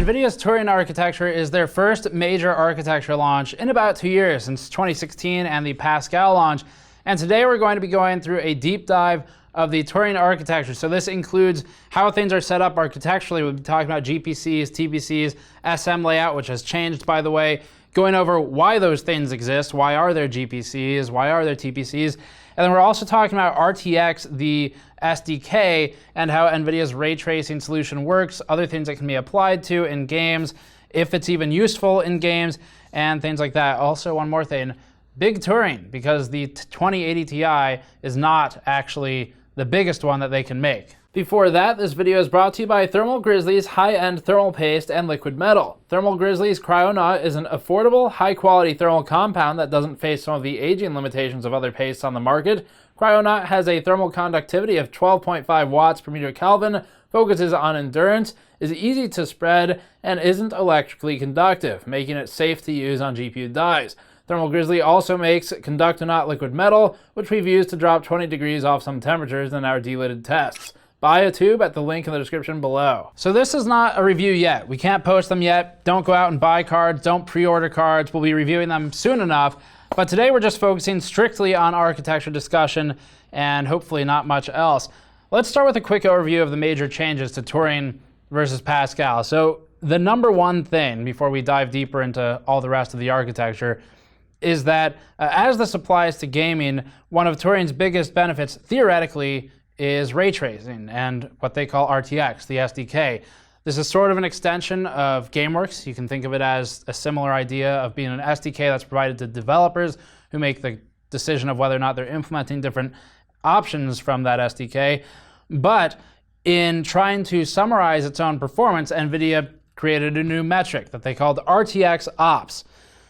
NVIDIA's Turing architecture is their first major architecture launch in about 2 years, since 2016 and the Pascal launch. And today we're going to be going through a deep dive of the Turing architecture. So this includes how things are set up architecturally. We'll be talking about GPCs, TPCs, SM layout, which has changed, by the way, going over why those things exist, why are there GPCs, why are there TPCs, and then we're also talking about RTX, the SDK, and how NVIDIA's ray tracing solution works, other things that can be applied to in games, if it's even useful in games, and things like that. Also, one more thing, big Turing, because the 2080 Ti is not actually the biggest one that they can make. Before that, this video is brought to you by Thermal Grizzly's high-end thermal paste and liquid metal. Thermal Grizzly's Cryonaut is an affordable, high-quality thermal compound that doesn't face some of the aging limitations of other pastes on the market. Cryonaut has a thermal conductivity of 12.5 watts per meter Kelvin, focuses on endurance, is easy to spread, and isn't electrically conductive, making it safe to use on GPU dies. Thermal Grizzly also makes Conductonaut liquid metal, which we've used to drop 20 degrees off some temperatures in our delidded tests. Buy a tube at the link in the description below. So this is not a review yet. We can't post them yet. Don't go out and buy cards. Don't pre-order cards. We'll be reviewing them soon enough. But today we're just focusing strictly on architecture discussion and hopefully not much else. Let's start with a quick overview of the major changes to Turing versus Pascal. So the number one thing, before we dive deeper into all the rest of the architecture, is that as this applies to gaming, one of Turing's biggest benefits, theoretically, is ray tracing and what they call RTX, the SDK. This is sort of an extension of GameWorks. You can think of it as a similar idea of being an SDK that's provided to developers who make the decision of whether or not they're implementing different options from that SDK. But in trying to summarize its own performance, NVIDIA created a new metric that they called RTX Ops.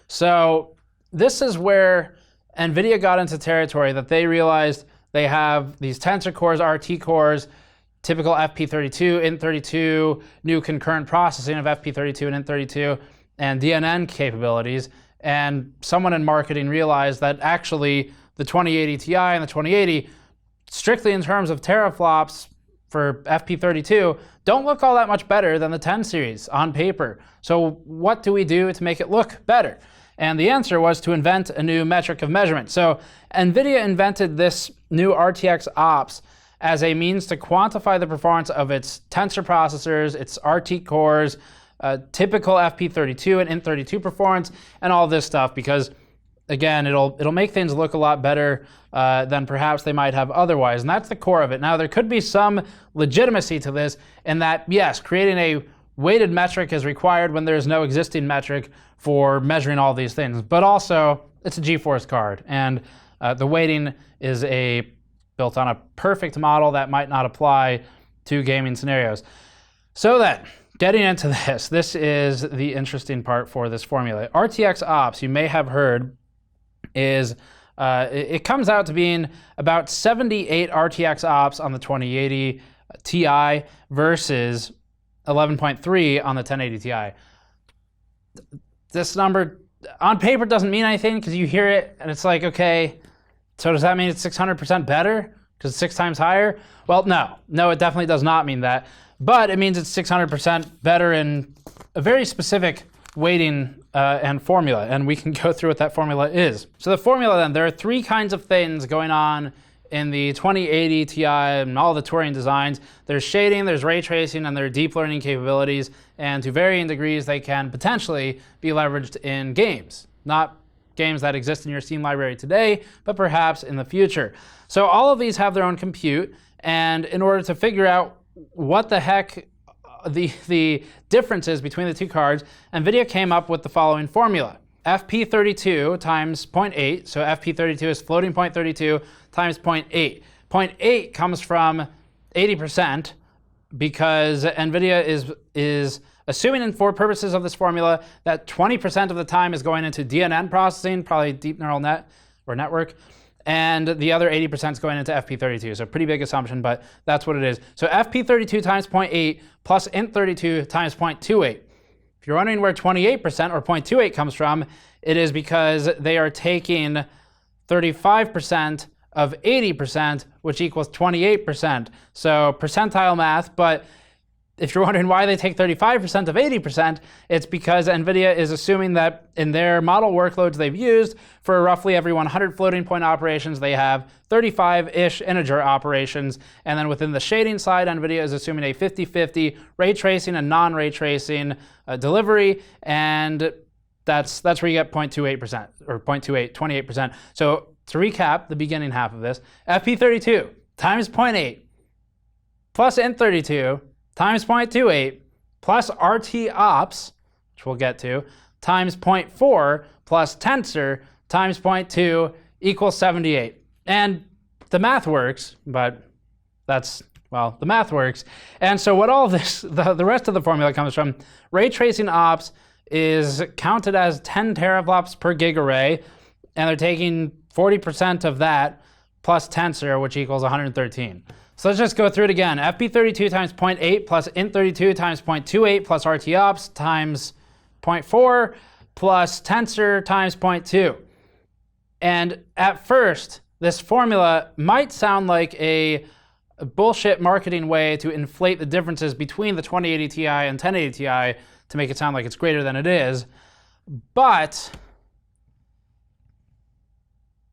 So this is where NVIDIA got into territory that they realized they have these tensor cores, RT cores, typical FP32, Int32, new concurrent processing of FP32 and Int32, and DNN capabilities. And someone in marketing realized that actually the 2080 Ti and the 2080, strictly in terms of teraflops for FP32, don't look all that much better than the 10 series on paper. So what do we do to make it look better? And the answer was to invent a new metric of measurement. So NVIDIA invented this new RTX Ops as a means to quantify the performance of its tensor processors, its RT cores, typical FP32 and Int32 performance, and all this stuff, because again, it'll make things look a lot better than perhaps they might have otherwise. And that's the core of it. Now, there could be some legitimacy to this in that, yes, creating a weighted metric is required when there's no existing metric for measuring all these things. But also, it's a GeForce card, and the weighting is built on a perfect model that might not apply to gaming scenarios. So then, getting into this is the interesting part for this formula. RTX Ops, you may have heard, is it comes out to being about 78 RTX Ops on the 2080 Ti versus 11.3 on the 1080 Ti. This number on paper doesn't mean anything because you hear it and it's like, okay, so does that mean it's 600% better because it's 6 times higher? Well, no, it definitely does not mean that. But it means it's 600% better in a very specific weighting and formula, and we can go through what that formula is. So the formula then, there are 3 kinds of things going on in the 2080 Ti and all the Turing designs. There's shading, there's ray tracing, and there are deep learning capabilities, and to varying degrees they can potentially be leveraged in games. Not games that exist in your Steam library today, but perhaps in the future. So all of these have their own compute, and in order to figure out what the heck the differences between the 2 cards, NVIDIA came up with the following formula. FP32 times 0.8, so FP32 is floating point 32 times 0.8. 0.8 comes from 80% because NVIDIA is assuming, for purposes of this formula, that 20% of the time is going into DNN processing, probably deep neural net or network, and the other 80% is going into FP32. So pretty big assumption, but that's what it is. So FP32 times 0.8 plus Int32 times 0.28. If you're wondering where 28% or 0.28 comes from, it is because they are taking 35% of 80%, which equals 28%. So percentile math, but if you're wondering why they take 35% of 80%, it's because NVIDIA is assuming that in their model workloads they've used, for roughly every 100 floating point operations, they have 35-ish integer operations. And then within the shading side, NVIDIA is assuming a 50-50 ray tracing and non-ray tracing delivery. And that's where you get 0.28%, or 0.28, 28%. So to recap the beginning half of this, FP32 times 0.8 plus int32 times 0.28 plus RTOps, which we'll get to, times 0.4 plus tensor times 0.2 equals 78. And the math works, but the math works. And so what all this, the rest of the formula comes from, ray tracing ops is counted as 10 teraflops per gigarray, and they're taking 40% of that plus tensor, which equals 113. So let's just go through it again. FP32 times 0.8 plus int32 times 0.28 plus RTOps times 0.4 plus tensor times 0.2. And at first, this formula might sound like a bullshit marketing way to inflate the differences between the 2080 Ti and 1080 Ti to make it sound like it's greater than it is. But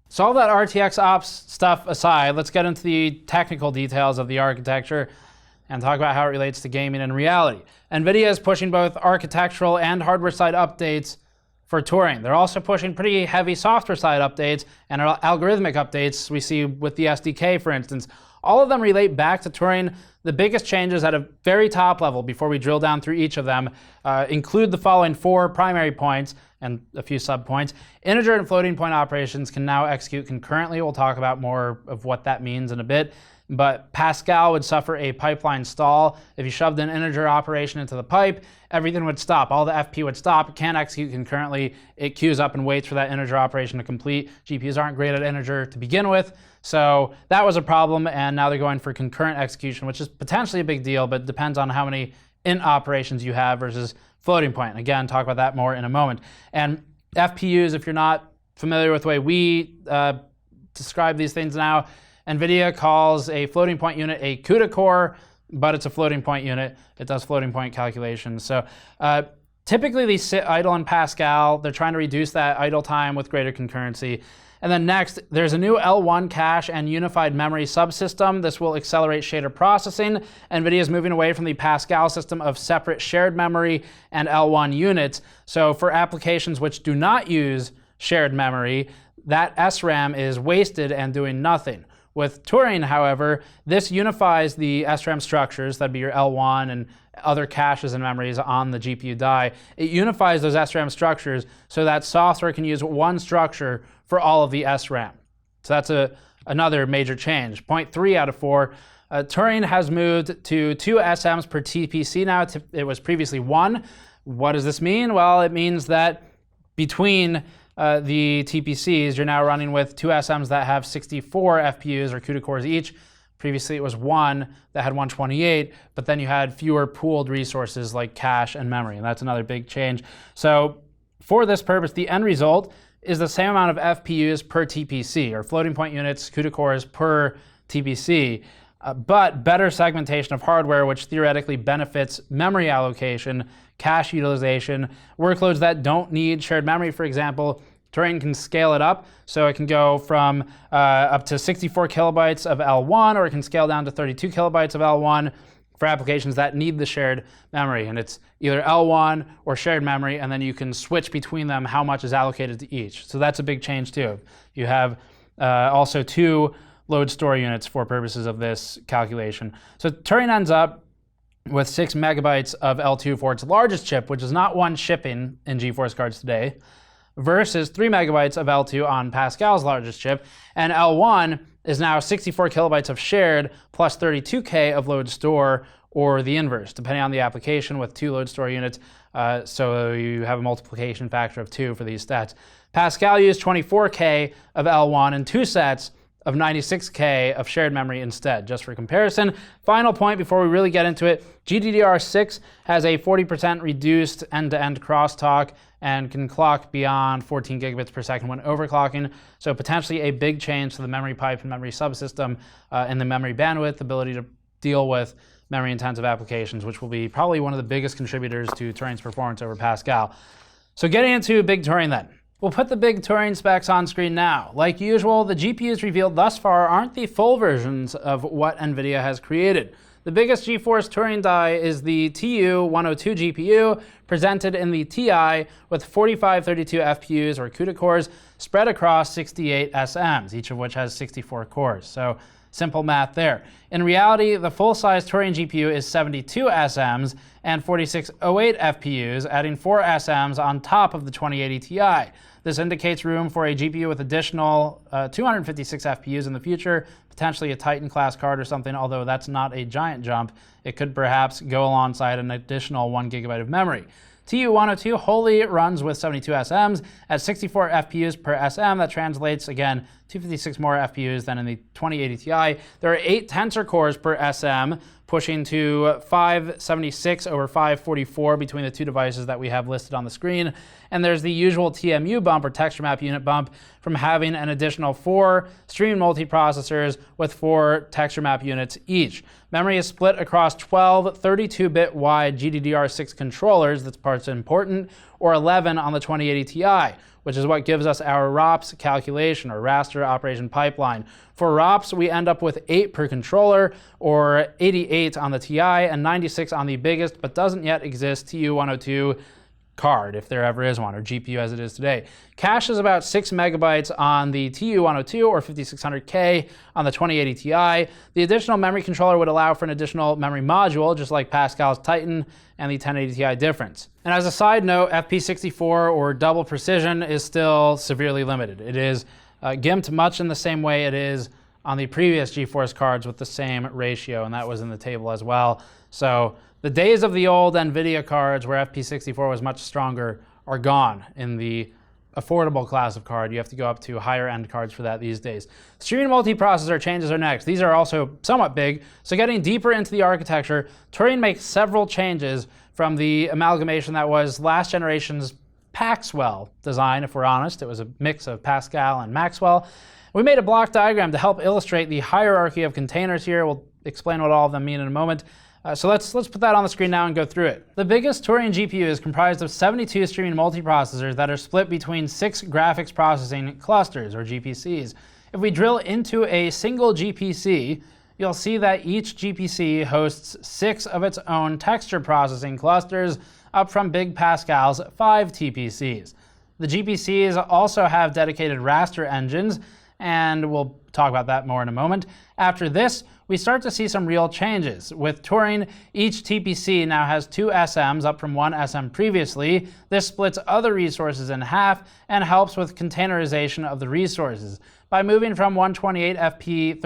so all that RTX ops stuff aside, let's get into the technical details of the architecture and talk about how it relates to gaming and reality. NVIDIA is pushing both architectural and hardware side updates for Turing. They're also pushing pretty heavy software side updates and algorithmic updates we see with the SDK, for instance. All of them relate back to Turing. The biggest changes at a very top level, before we drill down through each of them, include the following 4 primary points and a few sub-points. Integer and floating point operations can now execute concurrently. We'll talk about more of what that means in a bit. But Pascal would suffer a pipeline stall. If you shoved an integer operation into the pipe, everything would stop. All the FP would stop. It can't execute concurrently. It queues up and waits for that integer operation to complete. GPUs aren't great at integer to begin with. So that was a problem, and now they're going for concurrent execution, which is potentially a big deal, but depends on how many int operations you have versus floating point. Again, talk about that more in a moment. And FPUs, if you're not familiar with the way we describe these things now, NVIDIA calls a floating point unit a CUDA core, but it's a floating point unit. It does floating point calculations. So typically these sit idle in Pascal. They're trying to reduce that idle time with greater concurrency. And then next, there's a new L1 cache and unified memory subsystem. This will accelerate shader processing. NVIDIA is moving away from the Pascal system of separate shared memory and L1 units. So for applications which do not use shared memory, that SRAM is wasted and doing nothing. With Turing, however, this unifies the SRAM structures, that'd be your L1 and other caches and memories on the GPU die. It unifies those SRAM structures so that software can use one structure for all of the SRAM. So that's another major change. Point 3 out of 4. Turing has moved to 2 SMs per TPC now. It was previously 1. What does this mean? Well, it means that between the TPCs, you're now running with 2 SMs that have 64 FPUs or CUDA cores each. Previously it was 1 that had 128, but then you had fewer pooled resources like cache and memory, and that's another big change. So for this purpose, the end result is the same amount of FPUs per TPC, or floating point units, CUDA cores per TPC, but better segmentation of hardware, which theoretically benefits memory allocation, cache utilization, workloads that don't need shared memory, for example. Turing can scale it up, so it can go from up to 64 kilobytes of L1, or it can scale down to 32 kilobytes of L1 for applications that need the shared memory. And it's either L1 or shared memory, and then you can switch between them how much is allocated to each. So that's a big change too. You have also 2 load store units for purposes of this calculation. So Turing ends up with 6 megabytes of L2 for its largest chip, which is not one shipping in GeForce cards today, versus 3 megabytes of L2 on Pascal's largest chip. And L1 is now 64 kilobytes of shared plus 32K of load store, or the inverse, depending on the application, with 2 load store units. So you have a multiplication factor of 2 for these stats. Pascal used 24K of L1 and 2 sets of 96K of shared memory instead, just for comparison. Final point before we really get into it, GDDR6 has a 40% reduced end-to-end crosstalk and can clock beyond 14 gigabits per second when overclocking, so potentially a big change to the memory pipe and memory subsystem and the memory bandwidth, ability to deal with memory-intensive applications, which will be probably one of the biggest contributors to Turing's performance over Pascal. So getting into big Turing then. We'll put the big Turing specs on screen now. Like usual, the GPUs revealed thus far aren't the full versions of what NVIDIA has created. The biggest GeForce Turing die is the Tu102 GPU, presented in the Ti with 4532 FPUs or CUDA cores spread across 68 SMs, each of which has 64 cores. So simple math there. In reality, the full-size Turing GPU is 72 SMs and 4608 FPUs, adding 4 SMs on top of the 2080 Ti. This indicates room for a GPU with additional 256 FPUs in the future, potentially a Titan-class card or something, although that's not a giant jump. It could perhaps go alongside an additional 1 GB of memory. Tu102 wholly runs with 72 SMs at 64 FPUs per SM. That translates, again, 256 more FPUs than in the 2080 Ti. There are 8 tensor cores per SM, pushing to 576 over 544 between the two devices that we have listed on the screen. And there's the usual TMU bump, or texture map unit bump, from having an additional 4 stream multiprocessors with 4 texture map units each. Memory is split across 12 32-bit wide GDDR6 controllers, that's part's important, or 11 on the 2080 Ti, which is what gives us our ROPS calculation, or raster operation pipeline. For ROPS, we end up with 8 per controller, or 88 on the Ti, and 96 on the biggest, but doesn't yet exist, Tu102 card, if there ever is one, or GPU as it is today. Cache is about 6 megabytes on the Tu102 or 5600K on the 2080 Ti. The additional memory controller would allow for an additional memory module, just like Pascal's Titan and the 1080 Ti difference. And as a side note, FP64 or double precision is still severely limited. It is gimped much in the same way it is on the previous GeForce cards with the same ratio, and that was in the table as well. So the days of the old NVIDIA cards where FP64 was much stronger are gone in the affordable class of card. You have to go up to higher end cards for that these days. Streaming multiprocessor changes are next. These are also somewhat big. So getting deeper into the architecture, Turing makes several changes from the amalgamation that was last generation's Paxwell design, if we're honest. It was a mix of Pascal and Maxwell. We made a block diagram to help illustrate the hierarchy of containers here. We'll explain what all of them mean in a moment. So let's put that on the screen now and go through it. The biggest Turing GPU is comprised of 72 streaming multiprocessors that are split between 6 graphics processing clusters, or GPCs. If we drill into a single GPC, you'll see that each GPC hosts 6 of its own texture processing clusters, up from Big Pascal's 5 TPCs. The GPCs also have dedicated raster engines, and we'll talk about that more in a moment. After this, we start to see some real changes. With Turing, each TPC now has 2 SMs, up from 1 SM previously. This splits other resources in half and helps with containerization of the resources. By moving from 128 FP32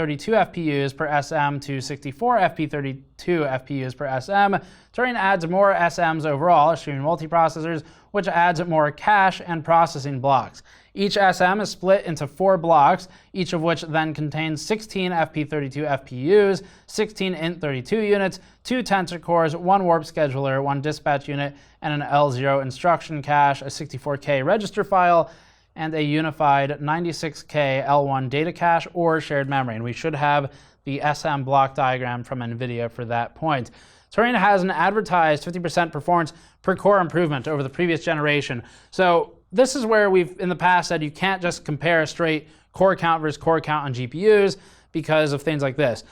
FPUs per SM to 64 FP32 FPUs per SM, Turing adds more SMs overall, streaming multiprocessors, which adds more cache and processing blocks. Each SM is split into 4 blocks, each of which then contains 16 FP32 FPUs, 16 Int32 units, 2 tensor cores, 1 warp scheduler, 1 dispatch unit, and an L0 instruction cache, a 64K register file, and a unified 96K L1 data cache or shared memory. And we should have the SM block diagram from NVIDIA for that point. Turing has an advertised 50% performance per core improvement over the previous generation. So this is where we've in the past said you can't just compare a straight core count versus core count on GPUs because of things like this.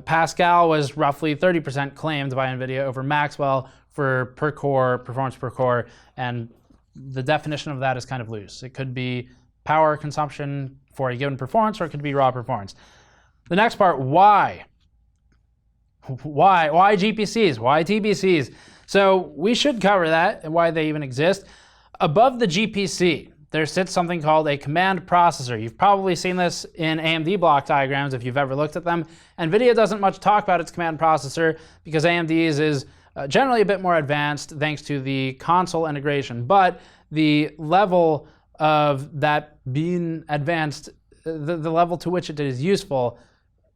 Pascal was roughly 30% claimed by NVIDIA over Maxwell for per core, performance per core, and the definition of that is kind of loose. It could be power consumption for a given performance, or it could be raw performance. The next part, why? Why GPCs? Why TPCs? So we should cover that and why they even exist. Above the GPC, there sits something called a command processor. You've probably seen this in AMD block diagrams if you've ever looked at them. NVIDIA doesn't much talk about its command processor because AMD's is generally a bit more advanced thanks to the console integration. But the level of that being advanced, the level to which it is useful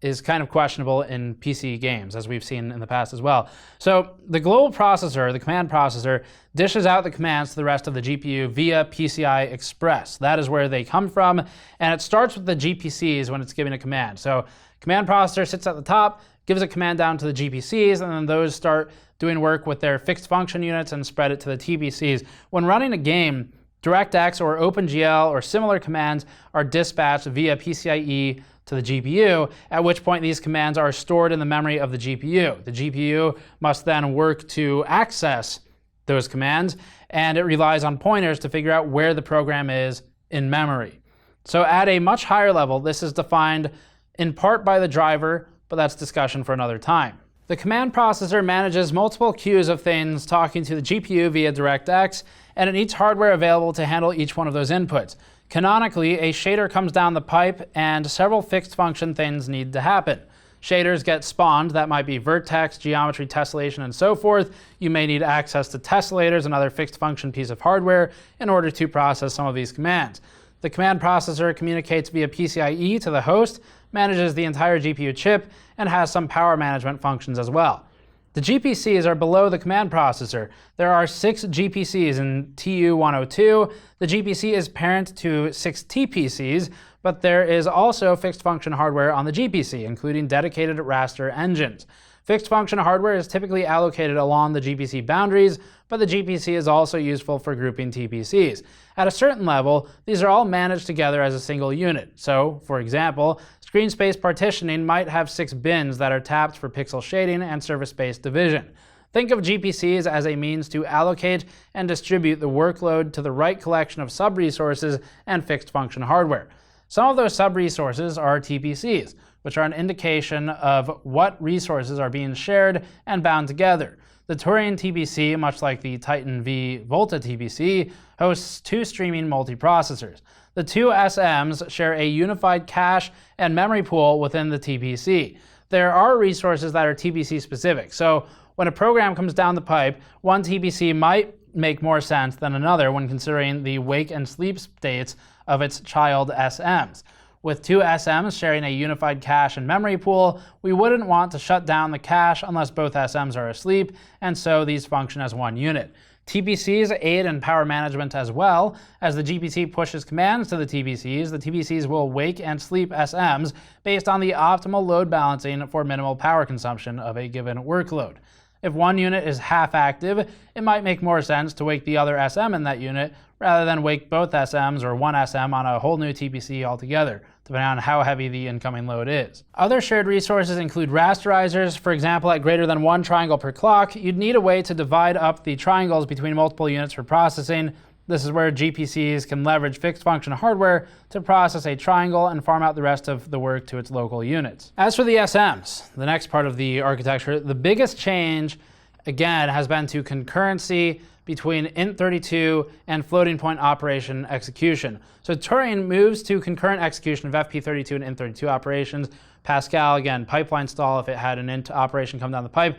is kind of questionable in PC games, as we've seen in the past as well. So the global processor, the command processor, dishes out the commands to the rest of the GPU via PCI Express. That is where they come from, and it starts with the GPCs when it's giving a command. So Command processor sits at the top, gives a command down to the GPCs, and then those start doing work with their fixed function units and spread it to the TPCs. When running a game, DirectX or OpenGL or similar commands are dispatched via PCIe to the GPU, at which point these commands are stored in the memory of the GPU. The GPU must then work to access those commands, and it relies on pointers to figure out where the program is in memory. So at a much higher level, this is defined in part by the driver, but that's discussion for another time. The command processor manages multiple queues of things talking to the GPU via DirectX, and it needs hardware available to handle each one of those inputs. Canonically, a shader comes down the pipe and several fixed function things need to happen. Shaders get spawned, that might be vertex, geometry, tessellation, and so forth. You may need access to tessellators, another fixed function piece of hardware, in order to process some of these commands. The command processor communicates via PCIe to the host, manages the entire GPU chip, and has some power management functions as well. The GPCs are below the command processor. There are 6 GPCs in Tu102. The GPC is parent to 6 TPCs, but there is also fixed function hardware on the GPC, including dedicated raster engines. Fixed function hardware is typically allocated along the GPC boundaries, but the GPC is also useful for grouping TPCs. At a certain level, these are all managed together as a single unit. So, for example, screen space partitioning might have 6 bins that are tapped for pixel shading and surface space division. Think of GPCs as a means to allocate and distribute the workload to the right collection of sub-resources and fixed function hardware. Some of those sub-resources are TPCs, which are an indication of what resources are being shared and bound together. The Turing TPC, much like the Titan V Volta TPC, hosts 2 streaming multiprocessors. The 2 SMs share a unified cache and memory pool within the TPC. There are resources that are TPC specific, so when a program comes down the pipe, one TPC might make more sense than another when considering the wake and sleep states of its child SMs. With 2 SMs sharing a unified cache and memory pool, we wouldn't want to shut down the cache unless both SMs are asleep, and so these function as one unit. TPCs aid in power management as well. As the GPC pushes commands to the TPCs will wake and sleep SMs based on the optimal load balancing for minimal power consumption of a given workload. If one unit is half active, it might make more sense to wake the other SM in that unit rather than wake both SMs or one SM on a whole new TPC altogether, depending on how heavy the incoming load is. Other shared resources include rasterizers. For example, at greater than 1 triangle per clock, you'd need a way to divide up the triangles between multiple units for processing. This is where GPCs can leverage fixed function hardware to process a triangle and farm out the rest of the work to its local units. As for the SMs, the next part of the architecture, the biggest change, again, has been to concurrency between int32 and floating point operation execution. So Turing moves to concurrent execution of FP32 and int32 operations. Pascal, again, pipeline stall if it had an int operation come down the pipe.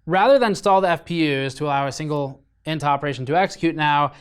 Rather than stall the FPUs to allow a single int operation to execute now,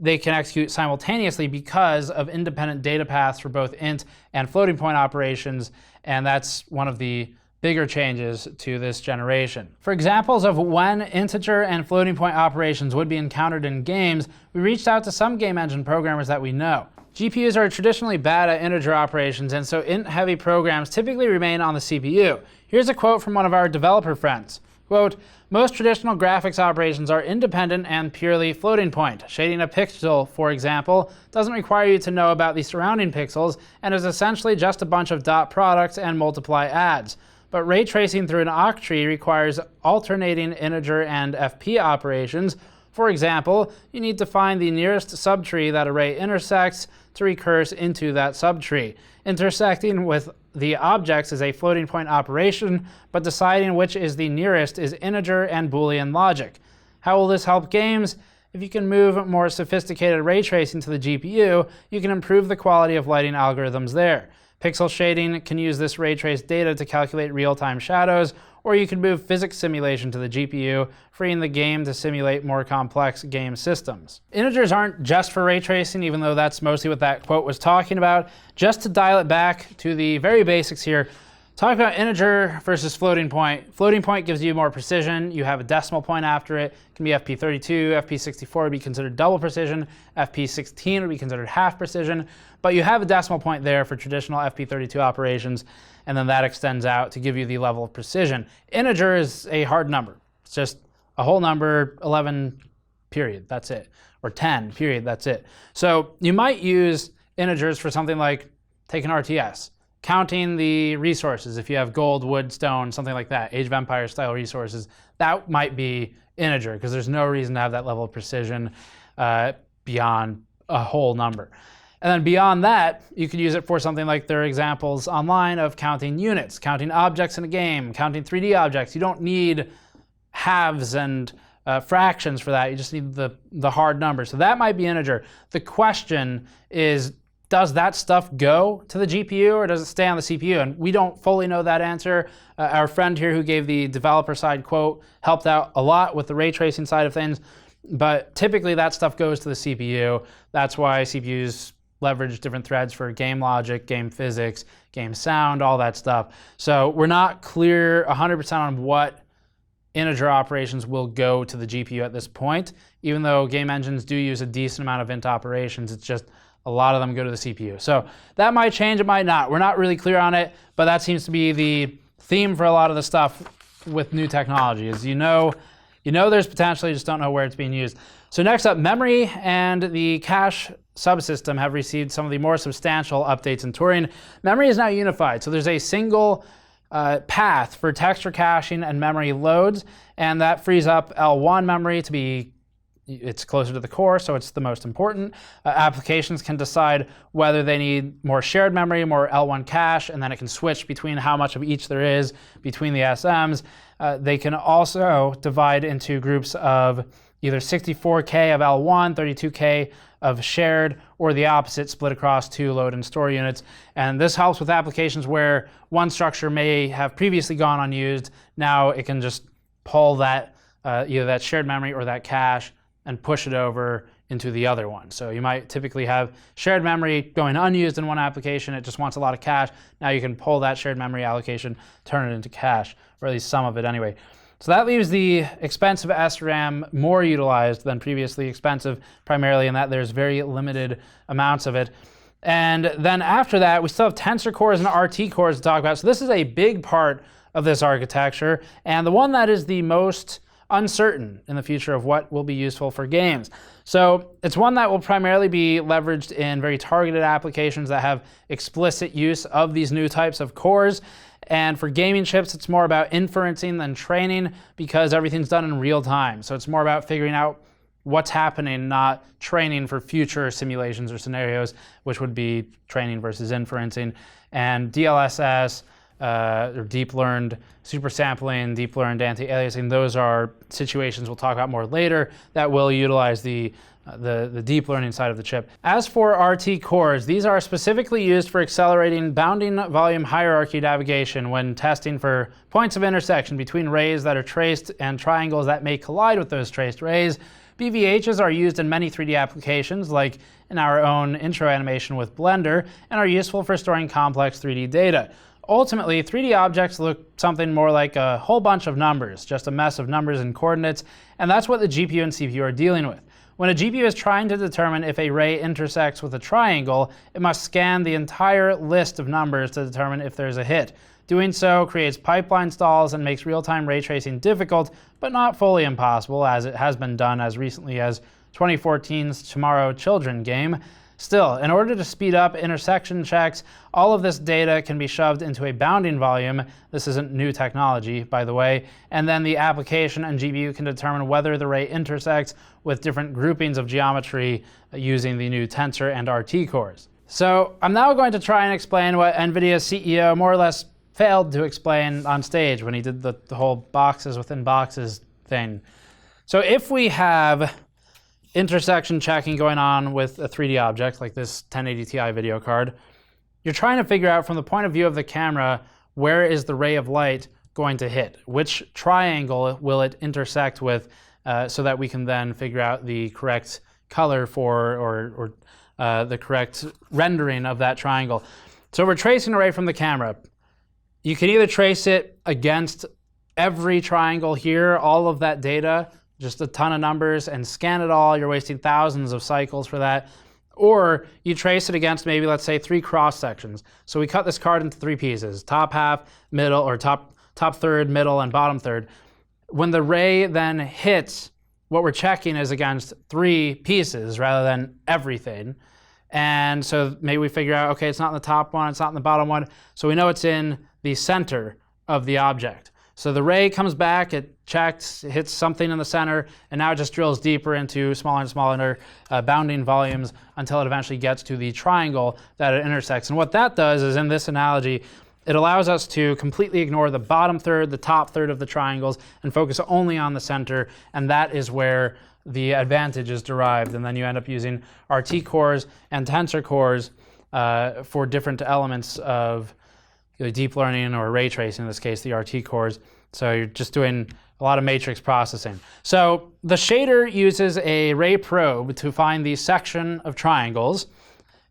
they can execute simultaneously because of independent data paths for both int and floating point operations, and that's one of the bigger changes to this generation. For examples of when integer and floating point operations would be encountered in games, we reached out to some game engine programmers that we know. GPUs are traditionally bad at integer operations, and so int-heavy programs typically remain on the CPU. Here's a quote from one of our developer friends. Quote, "Most traditional graphics operations are independent and purely floating point. Shading a pixel, for example, doesn't require you to know about the surrounding pixels and is essentially just a bunch of dot products and multiply adds. But ray tracing through an octree requires alternating integer and FP operations. For example, you need to find the nearest subtree that array intersects to recurse into that subtree. Intersecting with the objects is a floating point operation, but deciding which is the nearest is integer and Boolean logic. How will this help games? If you can move more sophisticated ray tracing to the GPU, you can improve the quality of lighting algorithms there. Pixel shading can use this ray trace data to calculate real-time shadows, or you can move physics simulation to the GPU, freeing the game to simulate more complex game systems." Integers aren't just for ray tracing, even though that's mostly what that quote was talking about. Just to dial it back to the very basics here, Talk about integer versus floating point. Floating point gives you more precision. You have a decimal point after it. It can be FP32, FP64 would be considered double precision. FP16 would be considered half precision. But you have a decimal point there for traditional FP32 operations, and then that extends out to give you the level of precision. Integer is a hard number. It's just a whole number, 11, period, that's it. Or 10, period, that's it. So you might use integers for something like take an RTS. Counting the resources, if you have gold, wood, stone, something like that, Age of Empires style resources, that might be integer because there's no reason to have that level of precision beyond a whole number. And then beyond that, you could use it for something like there are examples online of counting units, counting objects in a game, counting 3D objects. You don't need halves and fractions for that. You just need the hard number. So that might be integer. The question is, does that stuff go to the GPU or does it stay on the CPU? And we don't fully know that answer. Our friend here who gave the developer side quote helped out a lot with the ray tracing side of things, but typically that stuff goes to the CPU. That's why CPUs leverage different threads for game logic, game physics, game sound, all that stuff. So we're not clear 100% on what integer operations will go to the GPU at this point. Even though game engines do use a decent amount of int operations, it's just a lot of them go to the CPU. So that might change, it might not. We're not really clear on it, but that seems to be the theme for a lot of the stuff with new technology is you know there's potential, you just don't know where it's being used. So next up, memory and the cache subsystem have received some of the more substantial updates in Turing. Memory is now unified, so there's a single path for texture caching and memory loads, and that frees up L1 memory to be it's closer to the core, so it's the most important. Applications can decide whether they need more shared memory, more L1 cache, and then it can switch between how much of each there is between the SMs. They can also divide into groups of either 64K of L1, 32K of shared, or the opposite, split across two load and store units. And this helps with applications where one structure may have previously gone unused. Now it can just pull that, either that shared memory or that cache, and push it over into the other one. So you might typically have shared memory going unused in one application, it just wants a lot of cache. Now you can pull that shared memory allocation, turn it into cache, or at least some of it anyway. So that leaves the expensive SRAM more utilized than previously expensive, primarily in that there's very limited amounts of it. And then after that, we still have tensor cores and RT cores to talk about. So this is a big part of this architecture, and the one that is the most uncertain in the future of what will be useful for games. So it's one that will primarily be leveraged in very targeted applications that have explicit use of these new types of cores. And for gaming chips, it's more about inferencing than training because everything's done in real time. So it's more about figuring out what's happening, not training for future simulations or scenarios, which would be training versus inferencing. And DLSS, or deep learned super sampling, deep learned anti-aliasing, those are situations we'll talk about more later that will utilize the deep learning side of the chip. As for RT cores, these are specifically used for accelerating bounding volume hierarchy navigation when testing for points of intersection between rays that are traced and triangles that may collide with those traced rays. BVHs are used in many 3D applications, like in our own intro animation with Blender, and are useful for storing complex 3D data. Ultimately, 3D objects look something more like a whole bunch of numbers, just a mess of numbers and coordinates, and that's what the GPU and CPU are dealing with. When a GPU is trying to determine if a ray intersects with a triangle, it must scan the entire list of numbers to determine if there's a hit. Doing so creates pipeline stalls and makes real-time ray tracing difficult, but not fully impossible, as it has been done as recently as 2014's Tomorrow Children game. Still, in order to speed up intersection checks, all of this data can be shoved into a bounding volume. This isn't new technology, by the way. And then the application and GPU can determine whether the ray intersects with different groupings of geometry using the new tensor and RT cores. So I'm now going to try and explain what NVIDIA's CEO more or less failed to explain on stage when he did the whole boxes within boxes thing. So if we have intersection checking going on with a 3D object like this 1080 Ti video card, you're trying to figure out from the point of view of the camera, where is the ray of light going to hit? Which triangle will it intersect with so that we can then figure out the correct color for or the correct rendering of that triangle. So we're tracing a ray from the camera. You can either trace it against every triangle here, all of that data, just a ton of numbers, and scan it all. You're wasting thousands of cycles for that. Or you trace it against maybe, let's say, 3 cross sections. So we cut this card into 3 pieces, top half, middle, or top third, middle, and bottom third. When the ray then hits, what we're checking is against 3 pieces rather than everything. And so maybe we figure out, okay, it's not in the top one, it's not in the bottom one. So we know it's in the center of the object. So the ray comes back, it checks, it hits something in the center, and now it just drills deeper into smaller and smaller bounding volumes until it eventually gets to the triangle that it intersects. And what that does is, in this analogy, it allows us to completely ignore the bottom third, the top third of the triangles, and focus only on the center, and that is where the advantage is derived. And then you end up using RT cores and tensor cores for different elements of deep learning or ray tracing, in this case, the RT cores. So you're just doing a lot of matrix processing. So the shader uses a ray probe to find the section of triangles,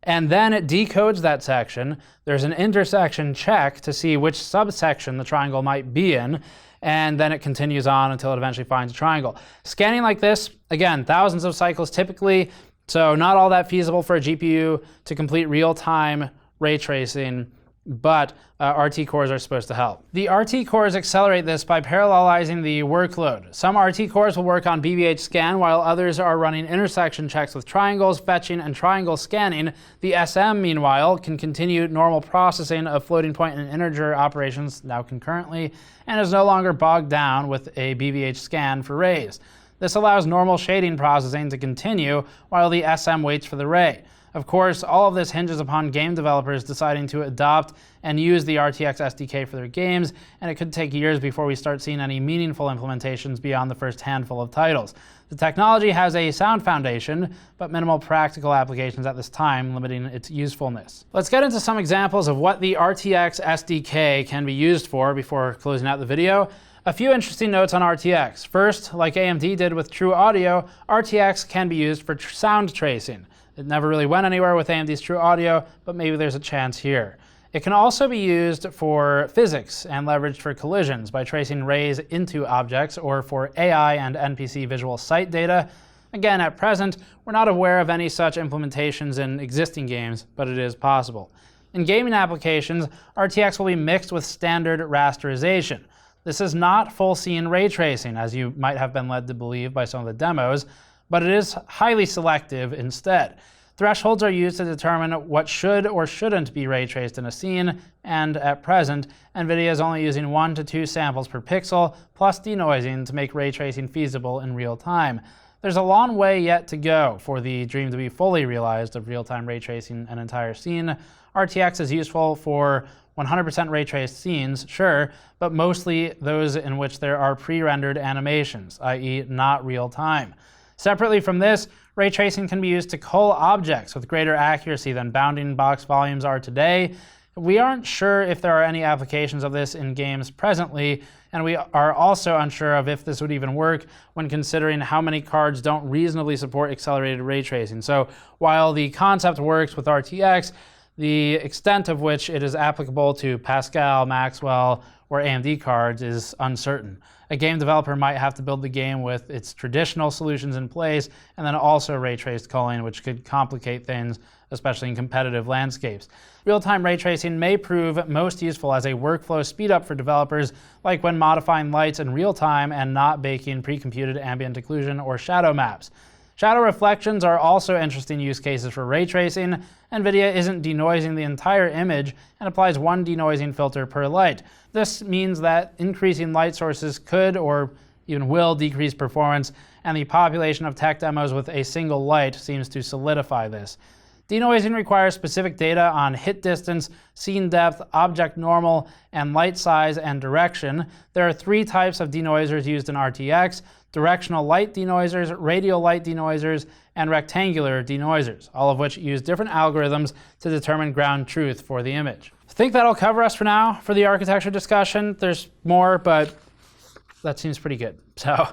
and then it decodes that section. There's an intersection check to see which subsection the triangle might be in, and then it continues on until it eventually finds a triangle. Scanning like this, again, thousands of cycles typically, so not all that feasible for a GPU to complete real-time ray tracing, but RT cores are supposed to help. The RT cores accelerate this by parallelizing the workload. Some RT cores will work on BBH scan, while others are running intersection checks with triangles, fetching, and triangle scanning. The SM, meanwhile, can continue normal processing of floating point and integer operations, now concurrently, and is no longer bogged down with a BBH scan for rays. This allows normal shading processing to continue while the SM waits for the ray. Of course, all of this hinges upon game developers deciding to adopt and use the RTX SDK for their games, and it could take years before we start seeing any meaningful implementations beyond the first handful of titles. The technology has a sound foundation, but minimal practical applications at this time, limiting its usefulness. Let's get into some examples of what the RTX SDK can be used for before closing out the video. A few interesting notes on RTX. First, like AMD did with Tu102, RTX can be used for sound tracing. It never really went anywhere with AMD's Tu102, but maybe there's a chance here. It can also be used for physics and leveraged for collisions by tracing rays into objects, or for AI and NPC visual sight data. Again, at present, we're not aware of any such implementations in existing games, but it is possible. In gaming applications, RTX will be mixed with standard rasterization. This is not full scene ray tracing, as you might have been led to believe by some of the demos, but it is highly selective instead. Thresholds are used to determine what should or shouldn't be ray traced in a scene, and at present, NVIDIA is only using 1 to 2 samples per pixel, plus denoising to make ray tracing feasible in real time. There's a long way yet to go for the dream to be fully realized of real-time ray tracing an entire scene. RTX is useful for 100% ray traced scenes, sure, but mostly those in which there are pre-rendered animations, i.e. not real time. Separately from this, ray tracing can be used to cull objects with greater accuracy than bounding box volumes are today. We aren't sure if there are any applications of this in games presently, and we are also unsure of if this would even work when considering how many cards don't reasonably support accelerated ray tracing. So while the concept works with RTX, the extent of which it is applicable to Pascal, Maxwell, or AMD cards is uncertain. A game developer might have to build the game with its traditional solutions in place, and then also ray traced culling, which could complicate things, especially in competitive landscapes. Real-time ray tracing may prove most useful as a workflow speed-up for developers, like when modifying lights in real time and not baking pre-computed ambient occlusion or shadow maps. Shadow reflections are also interesting use cases for ray tracing. NVIDIA isn't denoising the entire image and applies 1 denoising filter per light. This means that increasing light sources could or even will decrease performance, and the population of tech demos with a single light seems to solidify this. Denoising requires specific data on hit distance, scene depth, object normal, and light size and direction. There are 3 types of denoisers used in RTX: directional light denoisers, radial light denoisers, and rectangular denoisers, all of which use different algorithms to determine ground truth for the image. I think that'll cover us for now for the architecture discussion. There's more, but that seems pretty good. So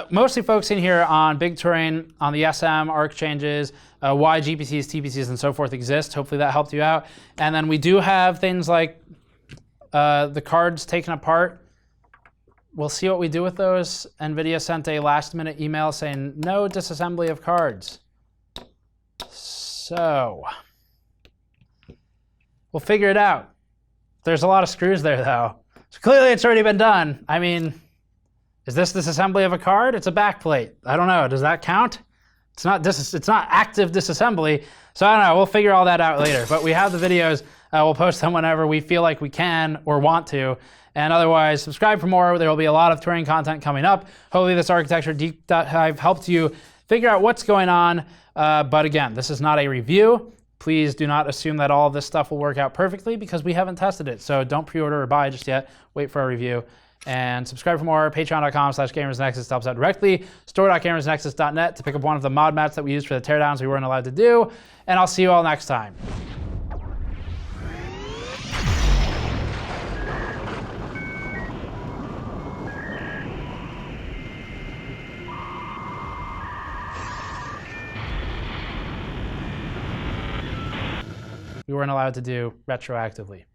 mostly focusing here on big Turing, on the SM, arc changes, why GPCs, TPCs, and so forth exist. Hopefully that helped you out. And then we do have things like the cards taken apart. We'll see what we do with those. NVIDIA sent a last-minute email saying no disassembly of cards. So we'll figure it out. There's a lot of screws there, though. So clearly it's already been done. I mean, is this disassembly of a card? It's a backplate. I don't know. Does that count? It's not active disassembly. So I don't know. We'll figure all that out later. But we have the videos. We'll post them whenever we feel like we can or want to. And otherwise, subscribe for more. There will be a lot of Turing content coming up. Hopefully this architecture deep dive helped you figure out what's going on. But again, this is not a review. Please do not assume that all of this stuff will work out perfectly because we haven't tested it. So don't pre-order or buy just yet. Wait for a review. And subscribe for more. Patreon.com/GamersNexus helps out directly. Store.gamersnexus.net to pick up one of the mod mats that we used for the teardowns we weren't allowed to do. And I'll see you all next time. We weren't allowed to do retroactively.